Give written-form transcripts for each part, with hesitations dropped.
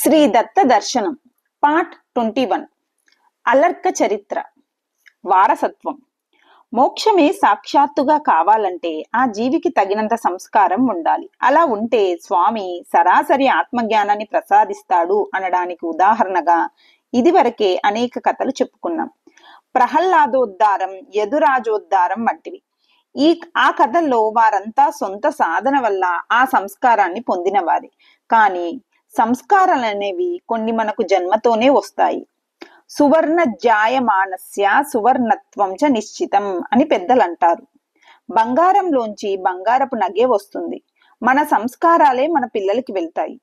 శ్రీ దత్త దర్శనం పార్ట్ 21 అలర్క చరిత్ర వారసత్వం. మోక్షమే సాక్షాత్తుగా కావాలంటే ఆ జీవికి తగినంత సంస్కారం ఉండాలి. అలా ఉంటే స్వామి సరాసరి ఆత్మజ్ఞానాన్ని ప్రసాదిస్తాడు అనడానికి ఉదాహరణగా ఇదివరకే అనేక కథలు చెప్పుకున్నాం. ప్రహ్లాదోద్ధారం, యదురాజోద్ధారం వంటివి. ఆ కథల్లో వారంతా సొంత సాధన వల్ల ఆ సంస్కారాన్ని పొందిన వారి. కానీ సంస్కారాలనేవి కొన్ని మనకు జన్మతోనే వస్తాయి. సువర్ణ జాయమానస్య సువర్ణత్వం చ నిశ్చితం అని పెద్దలు అంటారు. బంగారంలోంచి బంగారపు నగే వస్తుంది. మన సంస్కారాలే మన పిల్లలకి వెళ్తాయి.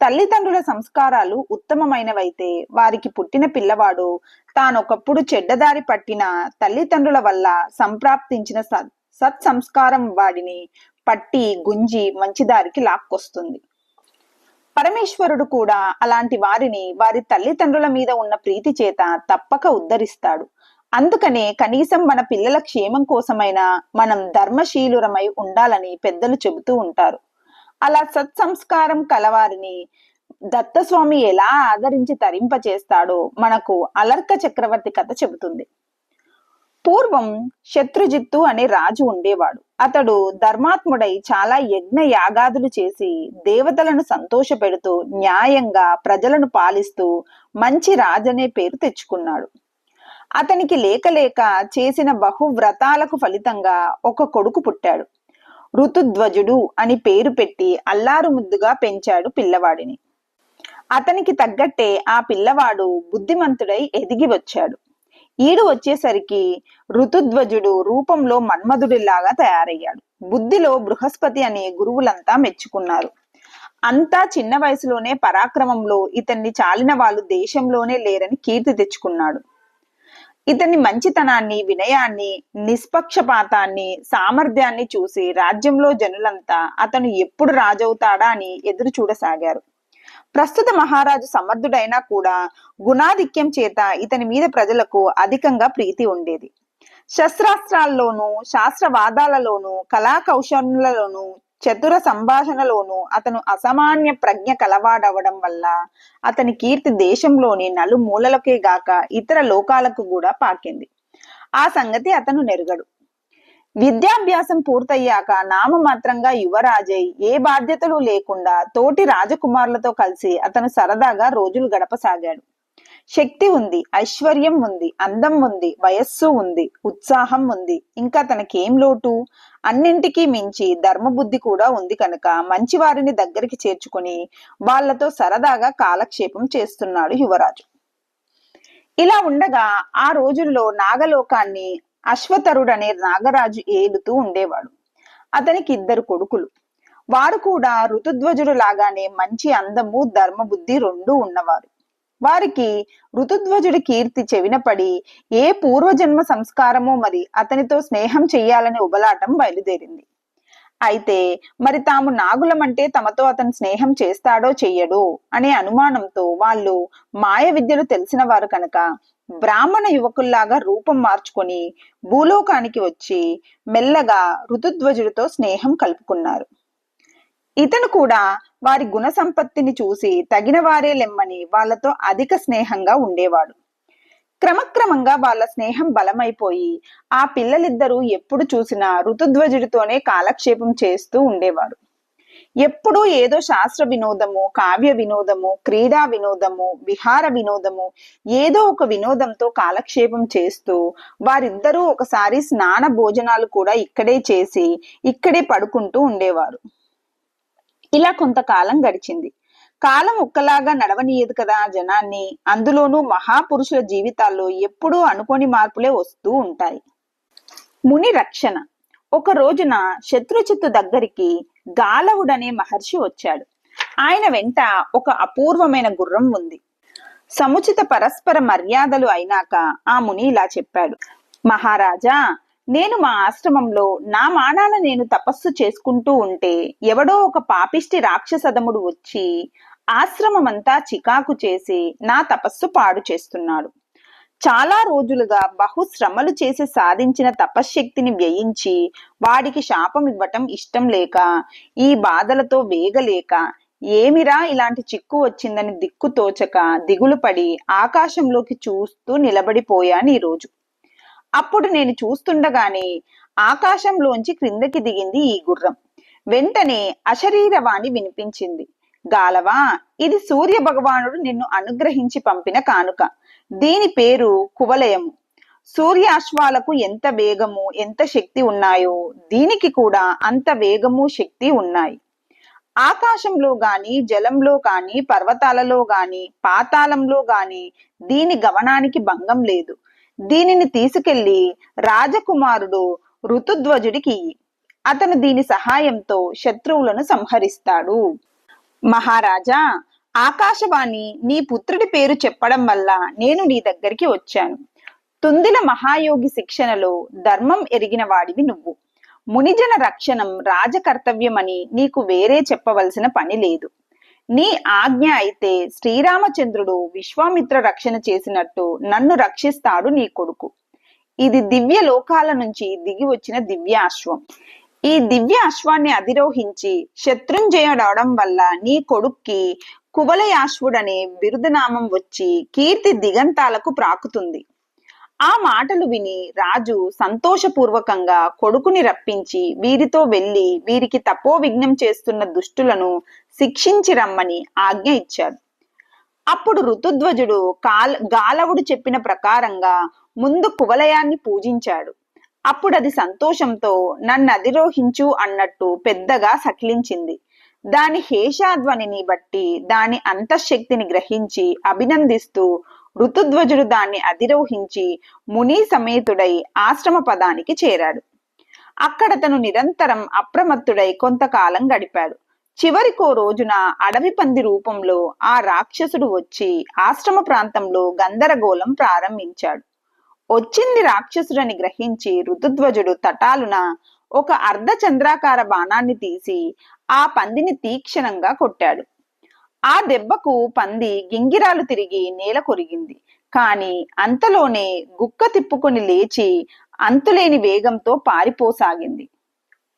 తల్లిదండ్రుల సంస్కారాలు ఉత్తమమైనవైతే వారికి పుట్టిన పిల్లవాడు తానొకప్పుడు చెడ్డదారి పట్టిన తల్లిదండ్రుల వల్ల సంప్రాప్తించిన సత్సంస్కారం వాడిని పట్టి గుంజి మంచిదారికి లాక్కొస్తుంది. పరమేశ్వరుడు కూడా అలాంటి వారిని వారి తల్లిదండ్రుల మీద ఉన్న ప్రీతి చేత తప్పక ఉద్ధరిస్తాడు. అందుకనే కనీసం మన పిల్లల క్షేమం కోసమైనా మనం ధర్మశీలురమై ఉండాలని పెద్దలు చెబుతూ ఉంటారు. అలా సత్సంస్కారం కలవారిని దత్తస్వామి ఎలా ఆదరించి తరింపచేస్తాడో మనకు అలర్క చక్రవర్తి కథ చెబుతుంది. పూర్వం శత్రుజిత్తు అనే రాజు ఉండేవాడు. అతడు ధర్మాత్ముడై చాలా యజ్ఞ యాగాదులు చేసి దేవతలను సంతోష పెడుతూ న్యాయంగా ప్రజలను పాలిస్తూ మంచి రాజనే పేరు తెచ్చుకున్నాడు. అతనికి లేక చేసిన బహువ్రతాలకు ఫలితంగా ఒక కొడుకు పుట్టాడు. ఋతుధ్వజుడు అని పేరు పెట్టి అల్లారు ముద్దుగా పెంచాడు పిల్లవాడిని. అతనికి తగ్గట్టే ఆ పిల్లవాడు బుద్ధిమంతుడై ఎదిగి వచ్చాడు. ఈడు వచ్చేసరికి ఋతుధ్వజుడు రూపంలో మన్మధుడిలాగా తయారయ్యాడు. బుద్ధిలో బృహస్పతి అనే గురువులంతా మెచ్చుకున్నారు. అంతా చిన్న వయసులోనే పరాక్రమంలో ఇతన్ని చాలిన వాళ్ళు దేశంలోనే లేరని కీర్తి తెచ్చుకున్నాడు. ఇతని మంచితనాన్ని, వినయాన్ని, నిష్పక్షపాతాన్ని, సామర్థ్యాన్ని చూసి రాజ్యంలో జనులంతా అతను ఎప్పుడు రాజవుతాడా అని ఎదురు చూడసాగారు. ప్రస్తుత మహారాజు సమర్థుడైనా కూడా గుణాధిక్యం చేత ఇతని మీద ప్రజలకు అధికంగా ప్రీతి ఉండేది. శస్త్రాస్త్రాల్లోనూ, శాస్త్రవాదాలలోనూ, కళా కౌశల్యలలోనూ, చతుర సంభాషణలోనూ అతను అసామాన్య ప్రజ్ఞ కలవాడవడం వల్ల అతని కీర్తి దేశంలోని నలుమూలలకే గాక ఇతర లోకాలకు కూడా పాకింది. ఆ సంగతి అతను నెరుగడు. విద్యాభ్యాసం పూర్తయ్యాక నామమాత్రంగా యువరాజై ఏ బాధ్యతలు లేకుండా తోటి రాజకుమారులతో కలిసి అతను సరదాగా రోజులు గడపసాగాడు. శక్తి ఉంది, ఐశ్వర్యం ఉంది, అందం ఉంది, వయస్సు ఉంది, ఉత్సాహం ఉంది. ఇంకా తనకేం లోటు? అన్నింటికీ మించి ధర్మబుద్ధి కూడా ఉంది కనుక మంచి వారిని దగ్గరికి చేర్చుకుని వాళ్లతో సరదాగా కాలక్షేపం చేస్తున్నాడు యువరాజు. ఇలా ఉండగా ఆ రోజుల్లో నాగలోకాన్ని అశ్వతరుడనే నాగరాజు ఏలుతూ ఉండేవాడు. అతనికి 2 కొడుకులు. వారు కూడా ఋతుధ్వజుడు లాగానే మంచి అందము, ధర్మబుద్ధి రెండూ ఉన్నవారు. వారికి ఋతుధ్వజుడి కీర్తి చెవినపడి ఏ పూర్వజన్మ సంస్కారమో మరి అతనితో స్నేహం చెయ్యాలని ఉబలాటం బయలుదేరింది. అయితే మరి తాము నాగులమంటే తమతో అతను స్నేహం చేస్తాడో చెయ్యడో అనే అనుమానంతో వాళ్ళు మాయ విద్యలు తెలిసిన వారు కనుక బ్రాహ్మణ యువకుల్లాగా రూపం మార్చుకొని భూలోకానికి వచ్చి మెల్లగా ఋతుధ్వజుడితో స్నేహం కలుపుకున్నారు. ఇతను కూడా వారి గుణ సంపత్తిని చూసి తగిన వారే లెమ్మని వాళ్లతో అధిక స్నేహంగా ఉండేవాడు. క్రమక్రమంగా వాళ్ళ స్నేహం బలమైపోయి ఆ పిల్లలిద్దరూ ఎప్పుడు చూసినా ఋతుధ్వజుడితోనే కాలక్షేపం చేస్తూ ఉండేవారు. ఎప్పుడూ ఏదో శాస్త్ర వినోదము, కావ్య వినోదము, క్రీడా వినోదము, విహార వినోదము, ఏదో ఒక వినోదంతో కాలక్షేపం చేస్తూ వారిద్దరూ ఒకసారి స్నాన భోజనాలు కూడా ఇక్కడే చేసి ఇక్కడే పడుకుంటూ ఉండేవారు. ఇలా కొంతకాలం గడిచింది. కాలం ఒక్కలాగా నడవనీయదు కదా జనాన్ని. అందులోనూ మహాపురుషుల జీవితాల్లో ఎప్పుడూ అనుకోని మార్పులే వస్తూ ఉంటాయి. ముని రక్షణ. ఒక రోజున శత్రుజిత్తు దగ్గరికి గాలవుడనే మహర్షి వచ్చాడు. ఆయన వెంట ఒక అపూర్వమైన గుర్రం ఉంది. సముచిత పరస్పర మర్యాదలు అయినాక ఆ ముని ఇలా చెప్పాడు: మహారాజా, నేను మా ఆశ్రమంలో నా మానాన నేను తపస్సు చేసుకుంటూ ఉంటే ఎవడో ఒక పాపిష్టి రాక్షసదముడు వచ్చి ఆశ్రమమంతా చికాకు చేసి నా తపస్సు పాడు చేస్తున్నాడు. చాలా రోజులుగా బహుశ్రమలు చేసి సాధించిన తపశ్శక్తిని వ్యయించి వాడికి శాపం ఇవ్వటం ఇష్టం లేక, ఈ బాధలతో వేగలేక ఏమిరా ఇలాంటి చిక్కు వచ్చిందని దిక్కు తోచక దిగులు పడి ఆకాశంలోకి చూస్తూ నిలబడిపోయాను ఈరోజు. అప్పుడు నేను చూస్తుండగానే ఆకాశంలోంచి క్రిందకి దిగింది ఈ గుర్రం. వెంటనే అశరీరవాణి వినిపించింది. గాలవా, ఇది సూర్య భగవానుడు నిన్ను అనుగ్రహించి పంపిన కానుక. దీని పేరు కువలయము. సూర్యాశ్వాలకు ఎంత వేగము ఎంత శక్తి ఉన్నాయో దీనికి కూడా అంత వేగము శక్తి ఉన్నాయి. ఆకాశంలో గాని జలంలో గాని పర్వతాలలో గాని పాతాళంలో గాని దీని గమనానికి భంగం లేదు. దీనిని తీసుకెళ్లి రాజకుమారుడు ఋతుధ్వజుడికి ఇయ్యి. అతను దీని సహాయంతో శత్రువులను సంహరిస్తాడు. మహారాజా, ఆకాశవాణి నీ పుత్రుడి పేరు చెప్పడం వల్ల నేను నీ దగ్గరికి వచ్చాను. తుందిల మహాయోగి శిక్షణలో ధర్మం ఎరిగిన వాడివి నువ్వు. మునిజన రక్షణం రాజకర్తవ్యమని నీకు వేరే చెప్పవలసిన పని లేదు. నీ ఆజ్ఞ అయితే శ్రీరామచంద్రుడు విశ్వామిత్ర రక్షణ చేసినట్టు నన్ను రక్షిస్తాడు నీ కొడుకు. ఇది దివ్య లోకాల నుంచి దిగి వచ్చిన దివ్యాశ్వం. ఈ దివ్య అశ్వాన్ని అధిరోహించి శత్రుంజయుడవడం వల్ల నీ కొడుక్కి కువలయాశ్వుడనే బిరుదునామం వచ్చి కీర్తి దిగంతాలకు ప్రాకుతుంది. ఆ మాటలు విని రాజు సంతోషపూర్వకంగా కొడుకుని రప్పించి వీరితో వెళ్లి వీరికి తపో విఘ్నం చేస్తున్న దుష్టులను శిక్షించి రమ్మని ఆజ్ఞ ఇచ్చాడు. అప్పుడు ఋతుధ్వజుడు గాలవుడు చెప్పిన ప్రకారంగా ముందు కువలయాన్ని పూజించాడు. అప్పుడది సంతోషంతో నన్ను అధిరోహించు అన్నట్టు పెద్దగా సకిలించింది. దాని హేషాధ్వనిని బట్టి దాని అంతఃశక్తిని గ్రహించి అభినందిస్తూ ఋతుధ్వజుడు దాన్ని అధిరోహించి ముని సమేతుడై ఆశ్రమ పదానికి చేరాడు. అక్కడ తను నిరంతరం అప్రమత్తుడై కొంతకాలం గడిపాడు. చివరికో రోజున అడవి పంది రూపంలో ఆ రాక్షసుడు వచ్చి ఆశ్రమ ప్రాంతంలో గందరగోళం ప్రారంభించాడు. వచ్చింది రాక్షసుడని గ్రహించి ఋతుధ్వజుడు తటాలున ఒక అర్ధచంద్రాకార బాణాన్ని తీసి ఆ పందిని తీక్షణంగా కొట్టాడు. ఆ దెబ్బకు పంది గింగిరాలు తిరిగి నేల కొరిగింది. కాని అంతలోనే గుక్క తిప్పుకొని లేచి అంతులేని వేగంతో పారిపోసాగింది.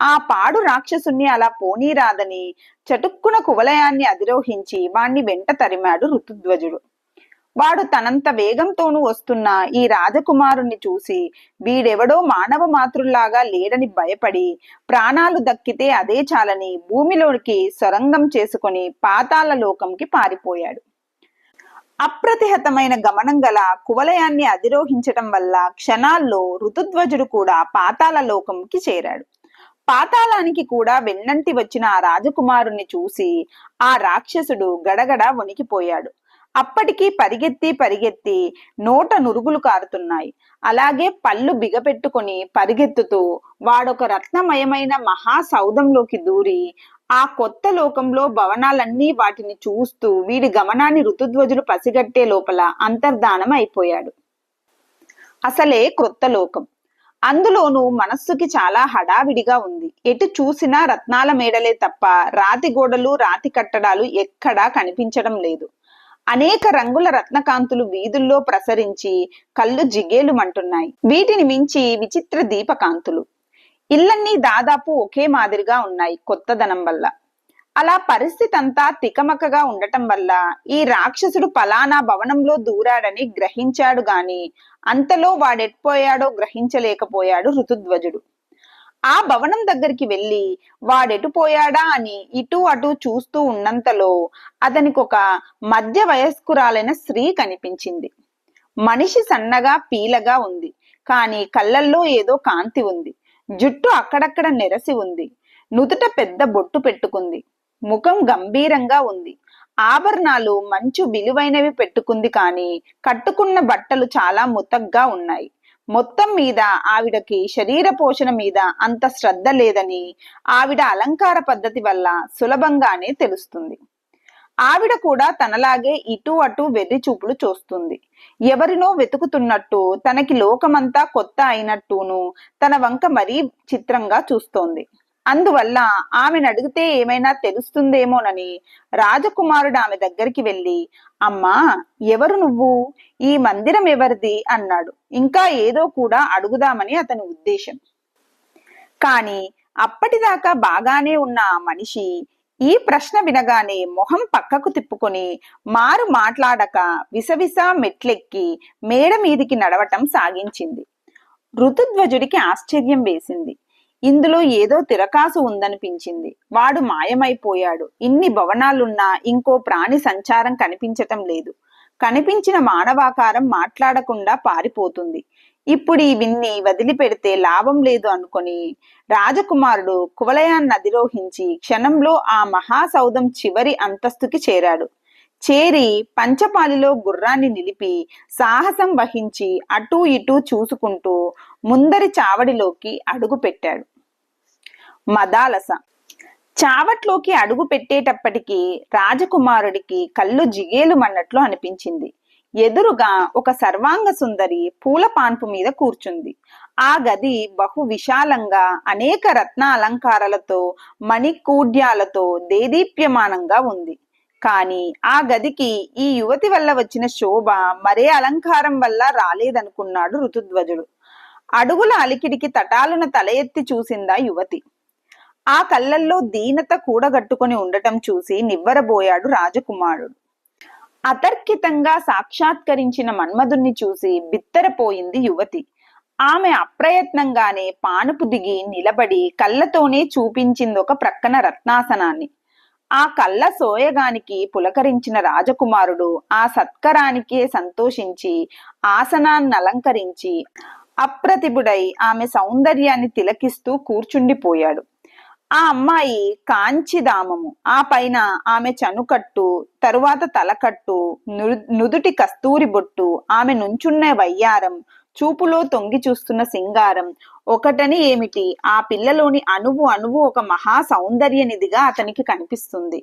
ఆ పాడు రాక్షసుని అలా పోనీరాదని చటుక్కున కువలయాన్ని అధిరోహించి వాణ్ణి వెంట తరిమాడు ఋతుధ్వజుడు. వాడు తనంత వేగంతోనూ వస్తున్న ఈ రాజకుమారుణ్ణి చూసి వీడెవడో మానవ మాతృల్లాగా లేడని భయపడి ప్రాణాలు దక్కితే అదే చాలని భూమిలోనికి సొరంగం చేసుకుని పాతాళ లోకంకి పారిపోయాడు. అప్రతిహతమైన గమనం గల కువలయాన్ని అధిరోహించటం వల్ల క్షణాల్లో ఋతుధ్వజుడు కూడా పాతాళ లోకంకి చేరాడు. పాతాళానికి కూడా వెన్నంటి వచ్చిన ఆ రాజకుమారుణ్ణి చూసి ఆ రాక్షసుడు గడగడ వణికిపోయాడు. అప్పటికి పరిగెత్తి నోట నురుగులు కారుతున్నాయి. అలాగే పళ్ళు బిగపెట్టుకుని పరిగెత్తుతూ వాడొక రత్నమయమైన మహాసౌధంలోకి దూరి ఆ కొత్త లోకంలో భవనాలన్నీ వాటిని చూస్తూ వీడి గమనాన్ని ఋతుధ్వజుడు పసిగట్టే లోపల అంతర్ధానం అయిపోయాడు. అసలే కొత్త లోకం, అందులోనూ మనస్సుకి చాలా హడావిడిగా ఉంది. ఎటు చూసినా రత్నాల మేడలే తప్ప రాతి గోడలు రాతి కట్టడాలు ఎక్కడా కనిపించడం లేదు. అనేక రంగుల రత్నకాంతులు వీధుల్లో ప్రసరించి కళ్ళు జిగేలుమంటున్నాయి. వీటిని మించి విచిత్ర దీపకాంతులు. ఇళ్లన్నీ దాదాపు ఒకే మాదిరిగా ఉన్నాయి కొత్తదనం వల్ల. అలా పరిస్థితి అంతా తికమకగా ఉండటం వల్ల ఈ రాక్షసుడు పలానా భవనంలో దూరాడని గ్రహించాడు గాని అంతలో వాడెట్పోయాడో గ్రహించలేకపోయాడు ఋతుధ్వజుడు. ఆ భవనం దగ్గరికి వెళ్లి వాడెటుపోయాడా అని ఇటు అటు చూస్తూ ఉన్నంతలో అతనికి ఒక మధ్య వయస్కురాలైన స్త్రీ కనిపించింది. మనిషి సన్నగా పీలగా ఉంది, కాని కళ్ళల్లో ఏదో కాంతి ఉంది. జుట్టు అక్కడక్కడ నెరసి ఉంది. నుదుట పెద్ద బొట్టు పెట్టుకుంది. ముఖం గంభీరంగా ఉంది. ఆభరణాలు మంచు విలువైనవి పెట్టుకుంది, కాని కట్టుకున్న బట్టలు చాలా ముతగ్గా ఉన్నాయి. మొత్తం మీద ఆవిడకి శరీర పోషణ మీద అంత శ్రద్ధ లేదని ఆవిడ అలంకార పద్ధతి వల్ల సులభంగానే తెలుస్తుంది. ఆవిడ కూడా తనలాగే ఇటు అటు వెర్రి చూపులు చూస్తుంది. ఎవరినో వెతుకుతున్నట్టు, తనకి లోకమంతా కొత్త అయినట్టును తన వంక మరీ చిత్రంగా చూస్తోంది. అందువల్ల ఆమెను అడిగితే ఏమైనా తెలుస్తుందేమోనని రాజకుమారుడు ఆమె దగ్గరికి వెళ్ళి, అమ్మా, ఎవరు నువ్వు? ఈ మందిరం ఎవరిది అన్నాడు. ఇంకా ఏదో కూడా అడుగుదామని అతని ఉద్దేశం. కాని అప్పటిదాకా బాగానే ఉన్న ఆ మనిషి ఈ ప్రశ్న వినగానే మొహం పక్కకు తిప్పుకొని మారు మాట్లాడక విసవిస మెట్లెక్కి మేడ మీదికి నడవటం సాగించింది. ఋతుధ్వజుడికి ఆశ్చర్యం వేసింది. ఇందులో ఏదో తిరకాసు ఉందనిపించింది. వాడు మాయమైపోయాడు. ఇన్ని భవనాలున్నా ఇంకో ప్రాణి సంచారం కనిపించటం లేదు. కనిపించిన మానవాకారం మాట్లాడకుండా పారిపోతుంది. ఇప్పుడు ఇవన్నీ వదిలిపెడితే లాభం లేదు అనుకొని రాజకుమారుడు కువలయాన్ని అధిరోహించి క్షణంలో ఆ మహాసౌధం చివరి అంతస్తుకి చేరాడు. చేరి పంచపాలిలో గుర్రాన్ని నిలిపి సాహసం వహించి అటూ ఇటూ చూసుకుంటూ ముందరి చావడిలోకి అడుగు పెట్టాడు. మదాలస. చావట్లోకి అడుగు పెట్టేటప్పటికి రాజకుమారుడికి కళ్ళు జిగేలుమన్నట్లు అనిపించింది. ఎదురుగా ఒక సర్వాంగ సుందరి పూల పాన్పు మీద కూర్చుంది. ఆ గది బహు విశాలంగా అనేక రత్న అలంకారాలతో మణికూడ్యాలతో దేదీప్యమానంగా ఉంది. కాని ఆ గదికి ఈ యువతి వల్ల వచ్చిన శోభ మరే అలంకారం వల్ల రాలేదనుకున్నాడు ఋతుధ్వజుడు. అడుగుల అలికిడికి తటాలున తల ఎత్తి చూసిందా యువతి. ఆ కళ్ళల్లో దీనత కూడగట్టుకుని ఉండటం చూసి నివ్వరబోయాడు రాజకుమారుడు. అతర్కితంగా సాక్షాత్కరించిన మన్మధుణ్ణి చూసి బిత్తరపోయింది యువతి. ఆమె అప్రయత్నంగానే పానుపు దిగి నిలబడి కళ్ళతోనే చూపించిందొక ప్రక్కన రత్నాసనాన్ని. ఆ కళ్ళ సోయగానికి పులకరించిన రాజకుమారుడు ఆ సత్కరానికే సంతోషించి ఆసనాన్ని అలంకరించి అప్రతిభుడై ఆమె సౌందర్యాన్ని తిలకిస్తూ కూర్చుండిపోయాడు. ఆ అమ్మాయి కాంచిదామము, ఆ పైన ఆమె చనుకట్టు, తరువాత తలకట్టు, నుదుటి కస్తూరి బొట్టు, ఆమె నుంచున్న వయ్యారం, చూపులో తొంగి చూస్తున్న సింగారం ఒకటని ఏమిటి, ఆ పిల్లలోని అణువు అణువు ఒక మహా సౌందర్య నిధిగా అతనికి కనిపిస్తుంది.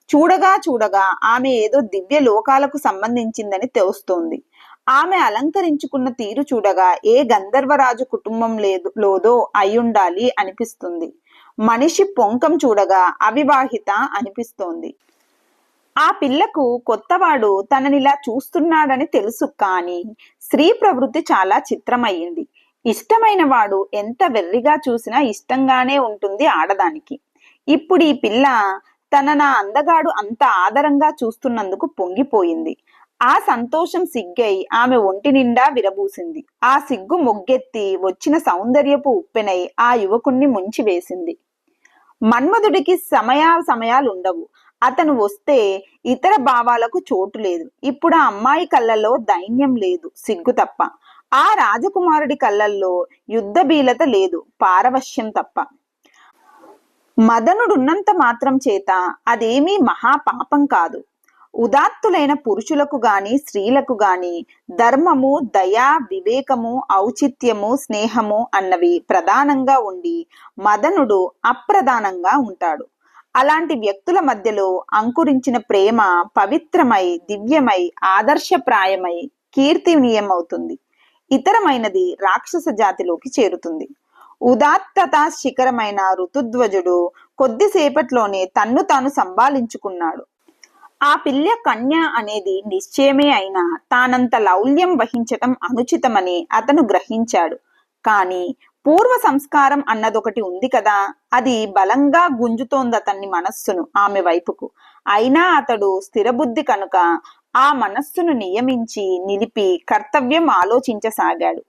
చూడగా చూడగా ఆమె ఏదో దివ్య లోకాలకు సంబంధించిందని తెలుస్తోంది. ఆమె అలంకరించుకున్న తీరు చూడగా ఏ గంధర్వరాజు కుటుంబం లోదో అయ్యుండాలి అనిపిస్తుంది. మనిషి పొంకం చూడగా అవివాహిత అనిపిస్తోంది. ఆ పిల్లకు కొత్తవాడు తననిలా చూస్తున్నాడని తెలుసు. కానీ స్త్రీ ప్రవృత్తి చాలా చిత్రమయ్యింది. ఇష్టమైన వాడు ఎంత వెర్రిగా చూసినా ఇష్టంగానే ఉంటుంది ఆడదానికి. ఇప్పుడు ఈ పిల్ల నా అందగాడు అంత ఆదరంగా చూస్తున్నందుకు పొంగిపోయింది. ఆ సంతోషం సిగ్గై ఆమె ఒంటి నిండా విరబూసింది. ఆ సిగ్గు మొగ్గెత్తి వచ్చిన సౌందర్యపు ఉప్పెనై ఆ యువకుణ్ణి ముంచివేసింది. మన్మధుడికి సమయాలుండవు. అతను వస్తే ఇతర భావాలకు చోటు లేదు. ఇప్పుడు ఆ అమ్మాయి కళ్ళల్లో దైన్యం లేదు, సిగ్గు తప్ప. ఆ రాజకుమారుడి కళ్ళల్లో యుద్ధబీలత లేదు, పారవశ్యం తప్ప. మదనుడున్నంత మాత్రం చేత అదేమీ మహాపాపం కాదు. ఉదాత్తులైన పురుషులకు గాని స్త్రీలకు గాని ధర్మము, దయ, వివేకము, ఔచిత్యము, స్నేహము అన్నవి ప్రధానంగా ఉండి మదనుడు అప్రధానంగా ఉంటాడు. అలాంటి వ్యక్తుల మధ్యలో అంకురించిన ప్రేమ పవిత్రమై, దివ్యమై, ఆదర్శప్రాయమై కీర్తినీయమవుతుంది. ఇతరమైనది రాక్షస జాతిలోకి చేరుతుంది. ఉదాత్తత శిఖరమైన ఋతుధ్వజుడు కొద్దిసేపట్లోనే తన్ను తాను సంభాళించుకున్నాడు. ఆ పిల్ల కన్య అనేది నిశ్చయమే అయినా తానంత లౌల్యం వహించటం అనుచితమని అతను గ్రహించాడు. కాని పూర్వ సంస్కారం అన్నదొకటి ఉంది కదా, అది బలంగా గుంజుతోందతన్ని మనస్సును ఆమె వైపుకు. అయినా అతడు స్థిరబుద్ధి కనుక ఆ మనస్సును నియమించి నిలిపి కర్తవ్యం ఆలోచించసాగాడు.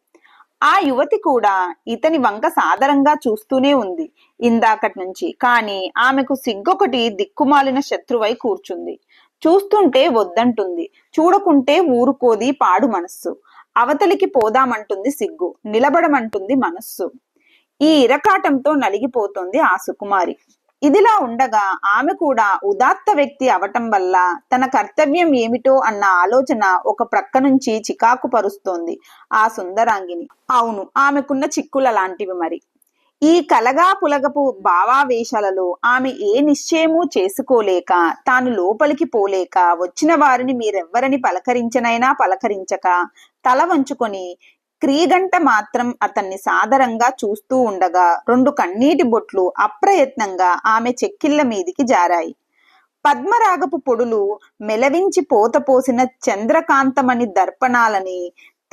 ఆ యువతి కూడా ఇతని వంక సాదరంగా చూస్తూనే ఉంది ఇందాకటి నుంచి. కాని ఆమెకు సిగ్గొకటి దిక్కుమాలిన శత్రువై కూర్చుంది. చూస్తుంటే వద్దంటుంది, చూడకుంటే ఊరుకోది పాడు మనస్సు. అవతలికి పోదామంటుంది సిగ్గు, నిలబడమంటుంది మనస్సు. ఈ ఇరకాటంతో నలిగిపోతుంది ఆ సుకుమారి. ఇదిలా ఉండగా ఆమె కూడా ఉదాత్త వ్యక్తి అవటం వల్ల తన కర్తవ్యం ఏమిటో అన్న ఆలోచన ఒక ప్రక్క నుంచి చికాకు పరుస్తోంది ఆ సుందరాంగిని. అవును, ఆమెకున్న చిక్కుల లాంటివి మరి. ఈ కలగా పులగపు భావావేశాలలో ఆమె ఏ నిశ్చయమూ చేసుకోలేక, తాను లోపలికి పోలేక, వచ్చిన వారిని మీరెవ్వరని పలకరించనైనా పలకరించక తల వంచుకొని క్రీగంట మాత్రం అతన్ని సాదరంగా చూస్తూ ఉండగా 2 కన్నీటి బొట్లు అప్రయత్నంగా ఆమె చెక్కిళ్ల మీదికి జారాయి. పద్మరాగపు పొడులు మెలవించి పోతపోసిన చంద్రకాంతమణి దర్పణాలని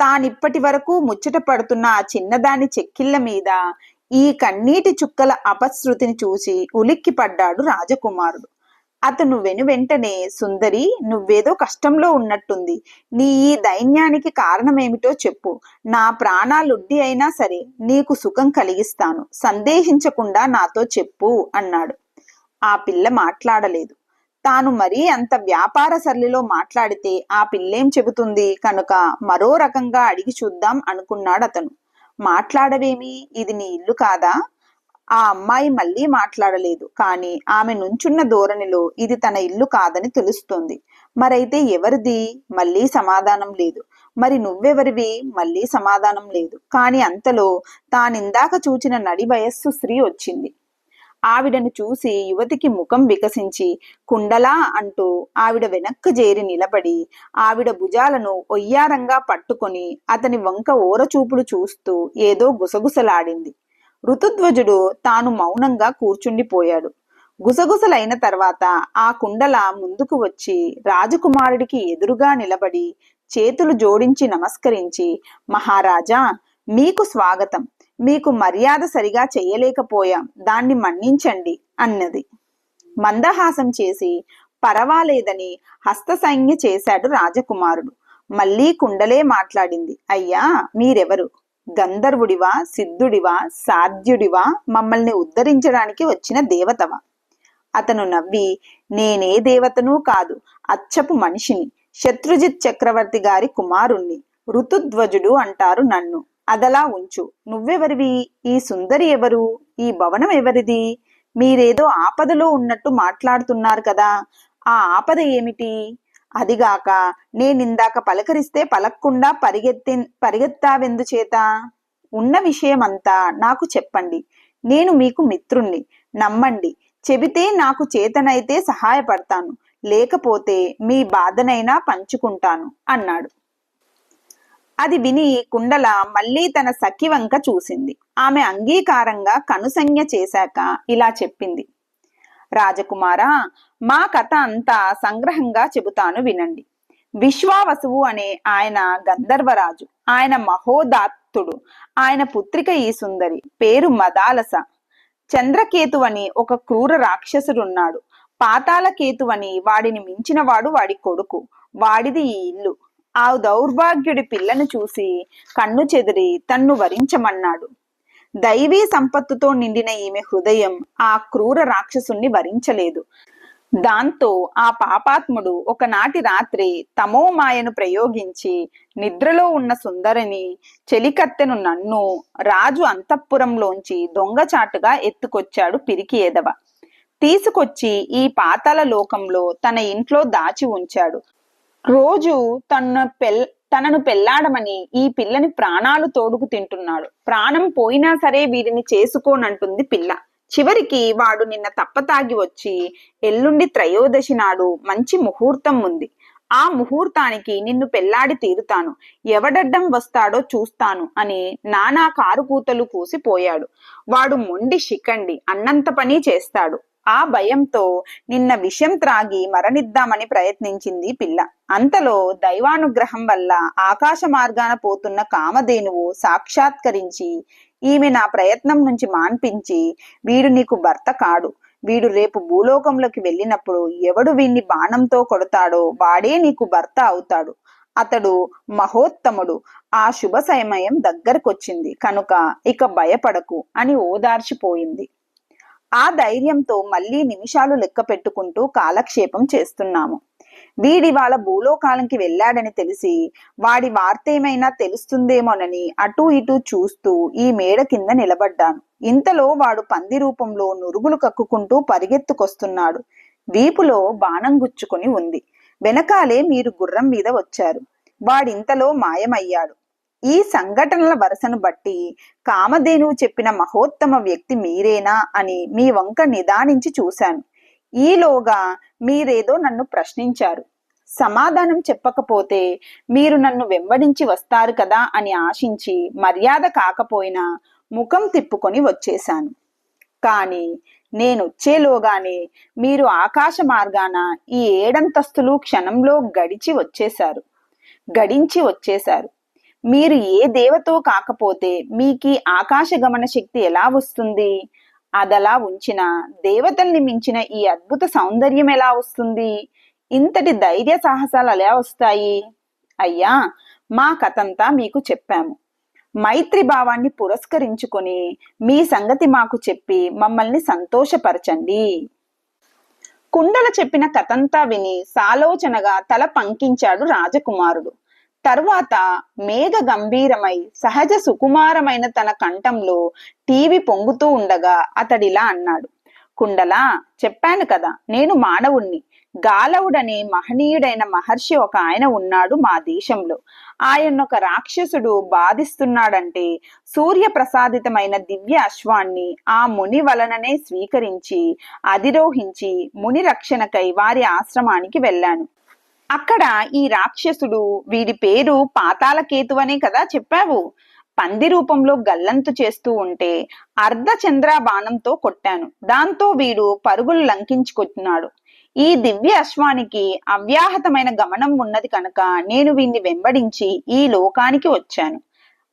తానిప్పటి వరకు ముచ్చట పడుతున్న ఆ చిన్నదాని చెక్కిళ్ల మీద ఈ కన్నీటి చుక్కల అపశృతిని చూసి ఉలిక్కి పడ్డాడు రాజకుమారుడు. అతను వెనువెంటనే, సుందరి, నువ్వేదో కష్టంలో ఉన్నట్టుంది. నీ ఈ దైన్యానికి కారణమేమిటో చెప్పు. నా ప్రాణాలొడ్డి అయినా సరే నీకు సుఖం కలిగిస్తాను. సందేహించకుండా నాతో చెప్పు అన్నాడు. ఆ పిల్ల మాట్లాడలేదు. తాను మరీ అంత వ్యాపార సరళిలో మాట్లాడితే ఆ పిల్లేం చెబుతుంది కనుక మరో రకంగా అడిగి చూద్దాం అనుకున్నాడతను. మాట్లాడవేమి, ఇది నీ ఇల్లు కాదా? ఆ అమ్మాయి మళ్ళీ మాట్లాడలేదు. కాని ఆమె నుంచున్న ధోరణిలో ఇది తన ఇల్లు కాదని తెలుస్తోంది. మరైతే ఎవరిది? మళ్ళీ సమాధానం లేదు. మరి నువ్వెవరివి? మళ్ళీ సమాధానం లేదు. కాని అంతలో తానిందాక చూచిన నడి వయస్సు స్త్రీ వచ్చింది. ఆవిడను చూసి యువతికి ముఖం వికసించి కుండలా అంటూ ఆవిడ వెనక్కు చేరి నిలబడి ఆవిడ భుజాలను ఒయ్యారంగా పట్టుకొని అతని వంక ఓరచూపులు చూస్తూ ఏదో గుసగుసలాడింది. ఋతుధ్వజుడు తాను మౌనంగా కూర్చుండిపోయాడు. గుసగుసలైన తర్వాత ఆ కుండల ముందుకు వచ్చి రాజకుమారుడికి ఎదురుగా నిలబడి చేతులు జోడించి నమస్కరించి, మహారాజా, మీకు స్వాగతం. మీకు మర్యాద సరిగా చెయ్యలేకపోయాం, దాన్ని మన్నించండి అన్నది. మందహాసం చేసి పరవాలేదని హస్తసంజ్ఞ చేశాడు రాజకుమారుడు. మళ్ళీ కుండలే మాట్లాడింది. అయ్యా, మీరెవరు? గంధర్వుడివా, సిద్ధుడివా, సాధ్యుడివా, మమ్మల్ని ఉద్ధరించడానికి వచ్చిన దేవతవా? అతను నవ్వి, నేనే దేవతనూ కాదు, అచ్చపు మనిషిని, శత్రుజిత్ చక్రవర్తి గారి కుమారుణ్ణి. ఋతుధ్వజుడు అంటారు నన్ను. అదలా ఉంచు. నువ్వెవరివి? ఈ సుందరి ఎవరు? ఈ భవనం ఎవరిది? మీరేదో ఆపదలో ఉన్నట్టు మాట్లాడుతున్నారు కదా, ఆ ఆపద ఏమిటి? అదిగాక నేనిందాక పలకరిస్తే పలక్కుండా పరిగెత్తావెందుచేత? ఉన్న విషయమంతా నాకు చెప్పండి. నేను మీకు మిత్రుణ్ణి, నమ్మండి. చెబితే నాకు చేతనైతే సహాయపడతాను, లేకపోతే మీ బాధనైనా పంచుకుంటాను అన్నాడు. అది విని కుండల మళ్ళీ తన సఖి వంక చూసింది. ఆమె అంగీకారంగా కనుసంజ్ఞ చేశాక ఇలా చెప్పింది. రాజకుమారా, మా కథ అంతా సంగ్రహంగా చెబుతాను వినండి. విశ్వావసువు అనే ఆయన గంధర్వరాజు. ఆయన మహోదాత్తుడు. ఆయన పుత్రిక ఈ సుందరి. పేరు మదాలస. చంద్రకేతువని ఒక క్రూర రాక్షసుడున్నాడు. పాతాళకేతువని వాడిని మించినవాడు వాడి కొడుకు. వాడిది ఈ ఇల్లు. ఆ దౌర్భాగ్యుడి పిల్లను చూసి కన్ను చెదిరి తన్ను వరించమన్నాడు. దైవీ సంపత్తుతో నిండిన ఈమె హృదయం ఆ క్రూర రాక్షసుణ్ణి వరించలేదు. దాంతో ఆ పాపాత్ముడు ఒకనాటి రాత్రి తమోమాయను ప్రయోగించి నిద్రలో ఉన్న సుందరిని, చెలికత్తెను నన్ను రాజు అంతఃపురంలోంచి దొంగచాటుగా ఎత్తుకొచ్చాడు. పిరికి ఎదవ తీసుకొచ్చి ఈ పాతాళ లోకంలో తన ఇంట్లో దాచి ఉంచాడు. రోజు తనను పెళ్లాడమని ఈ పిల్లని ప్రాణాలు తోడుకు తింటున్నాడు. ప్రాణం పోయినా సరే వీరిని చేసుకోనంటుంది పిల్ల. చివరికి వాడు నిన్న తప్పతాగి వచ్చి, ఎల్లుండి త్రయోదశి నాడు మంచి ముహూర్తం ఉంది, ఆ ముహూర్తానికి నిన్ను పెళ్లాడి తీరుతాను, ఎవడడ్డం వస్తాడో చూస్తాను అని నానా కారుకూతలు కూసిపోయాడు. వాడు మొండి శిఖండి, అన్నంత పని చేస్తాడు. ఆ భయంతో నిన్న విషం త్రాగి మరణిద్దామని ప్రయత్నించింది పిల్ల. అంతలో దైవానుగ్రహం వల్ల ఆకాశ మార్గాన పోతున్న కామధేనువు సాక్షాత్కరించి ఈమె నా ప్రయత్నం నుంచి మాన్పించి, వీడు నీకు భర్త కాడు, వీడు రేపు భూలోకంలోకి వెళ్ళినప్పుడు ఎవడు వీణ్ణి బాణంతో కొడతాడో వాడే నీకు భర్త అవుతాడు. అతడు మహోత్తముడు. ఆ శుభ సమయం దగ్గరకొచ్చింది కనుక ఇక భయపడకు అని ఓదార్చిపోయింది. ఆ ధైర్యంతో మళ్ళీ నిమిషాలు లెక్క పెట్టుకుంటూ కాలక్షేపం చేస్తున్నాము. వీడివాళ భూలోకాలంకి వెళ్ళాడని తెలిసి వాడి వార్తేమైనా తెలుస్తుందేమోనని అటూ ఇటూ చూస్తూ ఈ మేడ కింద నిలబడ్డాను. ఇంతలో వాడు పంది రూపంలో నురుగులు కక్కుకుంటూ పరిగెత్తుకొస్తున్నాడు. వీపులో బాణం గుచ్చుకొని ఉంది. వెనకాలే మీరు గుర్రం మీద వచ్చారు. వాడింతలో మాయమయ్యాడు. ఈ సంఘటనల వరుసను బట్టి కామధేనువు చెప్పిన మహోత్తమ వ్యక్తి మీరేనా అని మీ వంక నిదానించి చూశాను. ఈలోగా మీరేదో నన్ను ప్రశ్నించారు. సమాధానం చెప్పకపోతే మీరు నన్ను వెంబడించి వస్తారు కదా అని ఆశించి మర్యాద కాకపోయినా ముఖం తిప్పుకొని వచ్చేశాను. కానీ నేనొచ్చేలోగానే మీరు ఆకాశ మార్గాన ఈ 7 అంతస్తులు క్షణంలో గడించి వచ్చేశారు. మీరు ఏ దేవతో కాకపోతే మీకీ ఆకాశ గమన శక్తి ఎలా వస్తుంది? అదలా ఉంచిన దేవతల్ని మించిన ఈ అద్భుత సౌందర్యం ఎలా వస్తుంది? ఇంతటి ధైర్య సాహసాలు ఎలా వస్తాయి? అయ్యా, మా కథంతా మీకు చెప్పాము. మైత్రి భావాన్ని పురస్కరించుకొని మీ సంగతి మాకు చెప్పి మమ్మల్ని సంతోషపరచండి. కుండల చెప్పిన కథంతా విని సాలోచనగా తల పంకించాడు రాజకుమారుడు. తరువాత మేఘ గంభీరమై సహజ సుకుమారమైన తన కంఠంలో టీవీ పొంగుతూ ఉండగా అతడిలా అన్నాడు. కుండలా, చెప్పాను కదా, నేను మానవుణ్ణి. గాలవుడనే మహనీయుడైన మహర్షి ఒక ఆయన ఉన్నాడు మా దేశంలో. ఆయన్నొక రాక్షసుడు బాధిస్తున్నాడంటే సూర్య ప్రసాదితమైన దివ్య అశ్వాన్ని ఆ ముని వలననే స్వీకరించి అధిరోహించి ముని రక్షణకై వారి ఆశ్రమానికి వెళ్ళాను. అక్కడ ఈ రాక్షసుడు, వీడి పేరు పాతాళకేతువనే కదా చెప్పావు, పంది రూపంలో గల్లంతు చేస్తూ ఉంటే అర్ధ చంద్ర బాణంతో కొట్టాను. దాంతో వీడు పరుగులు లంకించుకుంటున్నాడు. ఈ దివ్య అశ్వానికి అవ్యాహతమైన గమనం ఉన్నది కనుక నేను వీణ్ణి వెంబడించి ఈ లోకానికి వచ్చాను.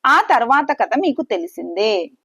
ఆ తర్వాత కథ మీకు తెలిసిందే.